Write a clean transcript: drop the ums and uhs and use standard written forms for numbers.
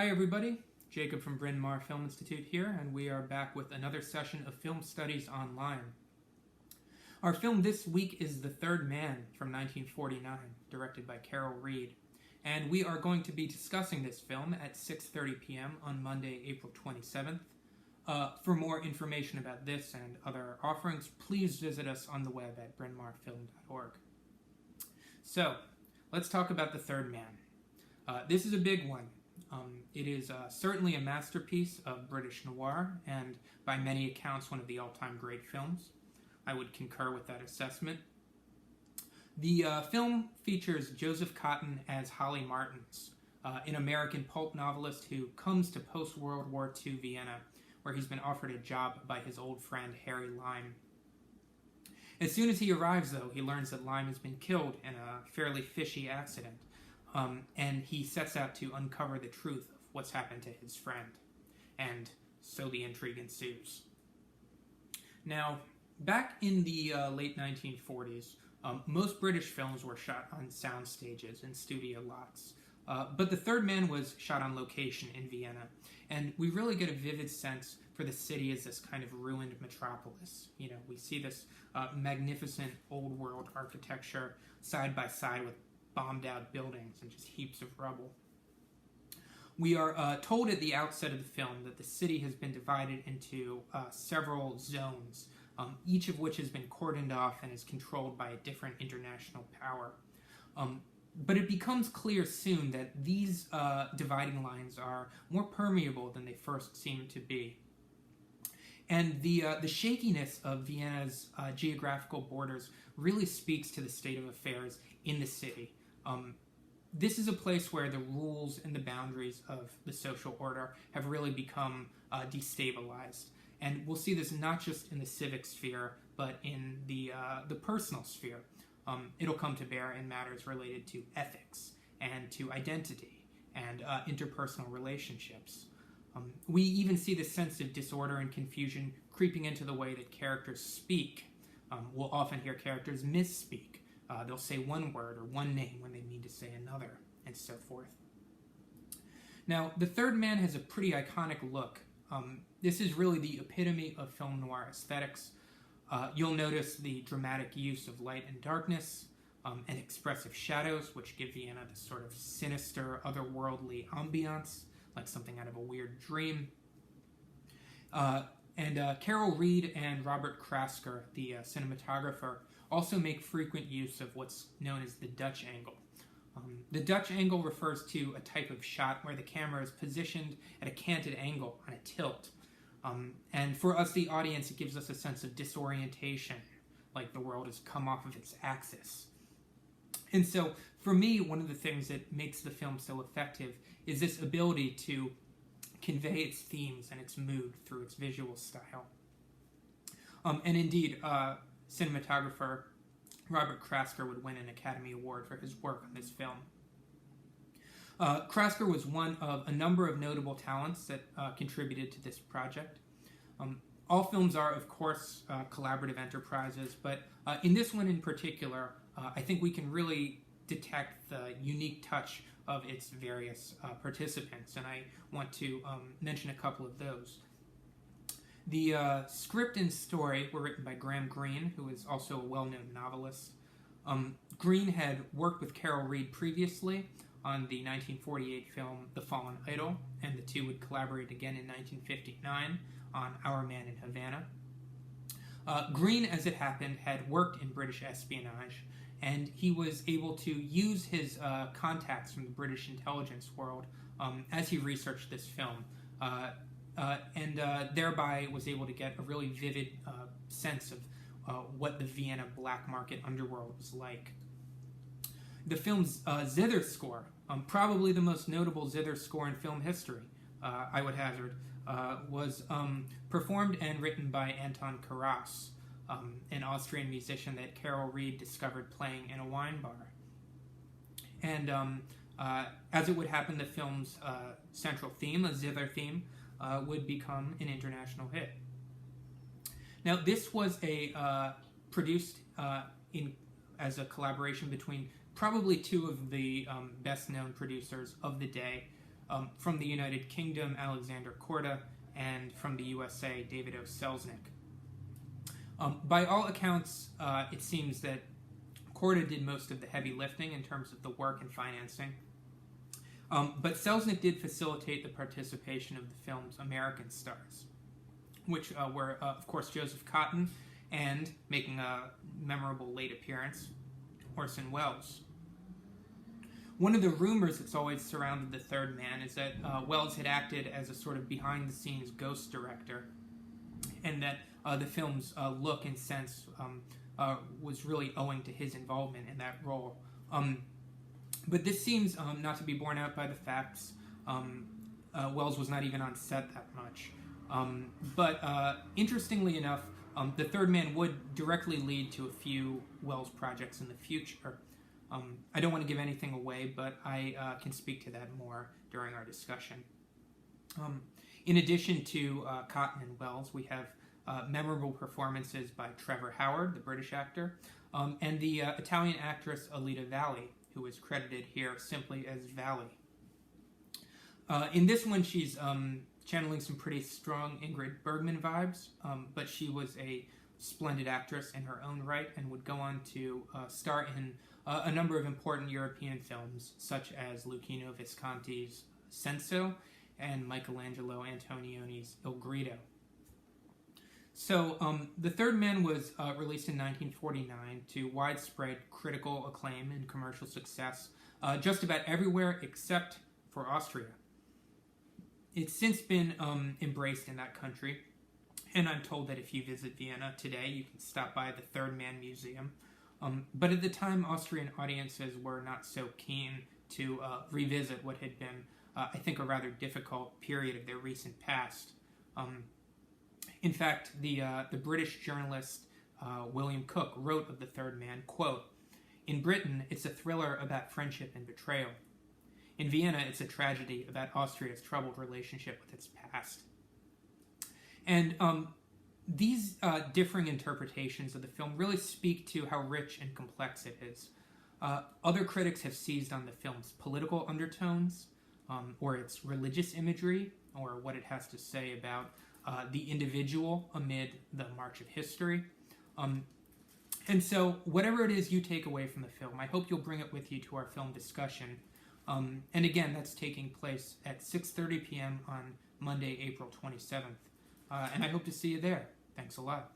Hi everybody, Jacob from Bryn Mawr Film Institute here, and we are back with another session of Film Studies Online. Our film this week is The Third Man from 1949, directed by Carol Reed, and we are going to be discussing this film at 6:30 p.m. on Monday, April 27th. For more information about this and other offerings, please visit us on the web at brynmawrfilm.org. So, let's talk about The Third Man. This is a big one. It is certainly a masterpiece of British noir, and by many accounts one of the all-time great films. I would concur with that assessment. The film features Joseph Cotten as Holly Martins, an American pulp novelist who comes to post-World War II Vienna, where he's been offered a job by his old friend Harry Lime. As soon as he arrives, though, he learns that Lime has been killed in a fairly fishy accident, and he sets out to uncover the truth of what's happened to his friend. And so the intrigue ensues. Now, back in the late 1940s, most British films were shot on sound stages and studio lots. But The Third Man was shot on location in Vienna, and we really get a vivid sense for the city as this kind of ruined metropolis. You know, we see this magnificent old world architecture side by side with bombed out buildings and just heaps of rubble. We are told at the outset of the film that the city has been divided into several zones, each of which has been cordoned off and is controlled by a different international power. But it becomes clear soon that these dividing lines are more permeable than they first seemed to be. And the shakiness of Vienna's geographical borders really speaks to the state of affairs in the city. This is a place where the rules and the boundaries of the social order have really become destabilized. And we'll see this not just in the civic sphere, but in the personal sphere. It'll come to bear in matters related to ethics and to identity and interpersonal relationships. We even see this sense of disorder and confusion creeping into the way that characters speak. We'll often hear characters misspeak. They'll say one word or one name when they mean to say another, and so forth. Now, The Third Man has a pretty iconic look. This is really the epitome of film noir aesthetics. You'll notice the dramatic use of light and darkness, and expressive shadows, which give Vienna this sort of sinister, otherworldly ambiance, like something out of a weird dream. And Carol Reed and Robert Krasker, the cinematographer, also make frequent use of what's known as the Dutch angle. The Dutch angle refers to a type of shot where the camera is positioned at a canted angle on a tilt. And for us, the audience, it gives us a sense of disorientation, like the world has come off of its axis. And so, for me, one of the things that makes the film so effective is this ability to convey its themes and its mood through its visual style. And indeed, cinematographer Robert Krasker would win an Academy Award for his work on this film. Krasker was one of a number of notable talents that contributed to this project. All films are, of course, collaborative enterprises, but in this one in particular, I think we can really detect the unique touch of its various participants, and I want to mention a couple of those. The script and story were written by Graham Greene, who is also a well-known novelist. Greene had worked with Carol Reed previously on the 1948 film The Fallen Idol, and the two would collaborate again in 1959 on Our Man in Havana. Greene, as it happened, had worked in British espionage, and he was able to use his contacts from the British intelligence world as he researched this film. And thereby was able to get a really vivid sense of what the Vienna black market underworld was like. The film's Zither Score, probably the most notable Zither Score in film history, I would hazard, was performed and written by Anton Karas, an Austrian musician that Carol Reed discovered playing in a wine bar. And as it would happen, the film's central theme, a Zither theme, would become an international hit. Now, this was produced as a collaboration between probably two of the best-known producers of the day, From the United Kingdom, Alexander Korda, and from the USA, David O. Selznick. By all accounts, it seems that Korda did most of the heavy lifting in terms of the work and financing. But Selznick did facilitate the participation of the film's American stars, which were, of course, Joseph Cotten and, making a memorable late appearance, Orson Welles. One of the rumors that's always surrounded The Third Man is that Welles had acted as a sort of behind-the-scenes ghost director, and that the film's look and sense was really owing to his involvement in that role. But this seems not to be borne out by the facts. Welles was not even on set that much. But interestingly enough, The Third Man would directly lead to a few Welles projects in the future. I don't want to give anything away, but I can speak to that more during our discussion. In addition to Cotten and Welles, we have memorable performances by Trevor Howard, the British actor, and the Italian actress Alida Valli, who is credited here simply as Valli. In this one, she's channeling some pretty strong Ingrid Bergman vibes, but she was a splendid actress in her own right and would go on to star in a number of important European films, such as Luchino Visconti's Senso and Michelangelo Antonioni's Il Grido. So, The Third Man was released in 1949 to widespread critical acclaim and commercial success just about everywhere except for Austria. It's since been embraced in that country, and I'm told that if you visit Vienna today, you can stop by the Third Man Museum. But at the time, Austrian audiences were not so keen to revisit what had been, I think, a rather difficult period of their recent past. In fact, the British journalist William Cook wrote of The Third Man, quote, "In Britain, it's a thriller about friendship and betrayal. In Vienna, it's a tragedy about Austria's troubled relationship with its past." And these differing interpretations of the film really speak to how rich and complex it is. Other critics have seized on the film's political undertones, or its religious imagery, or what it has to say about the individual amid the march of history. And so, whatever it is you take away from the film, I hope you'll bring it with you to our film discussion. And again, that's taking place at 6:30 p.m. on Monday, April 27th. And I hope to see you there. Thanks a lot.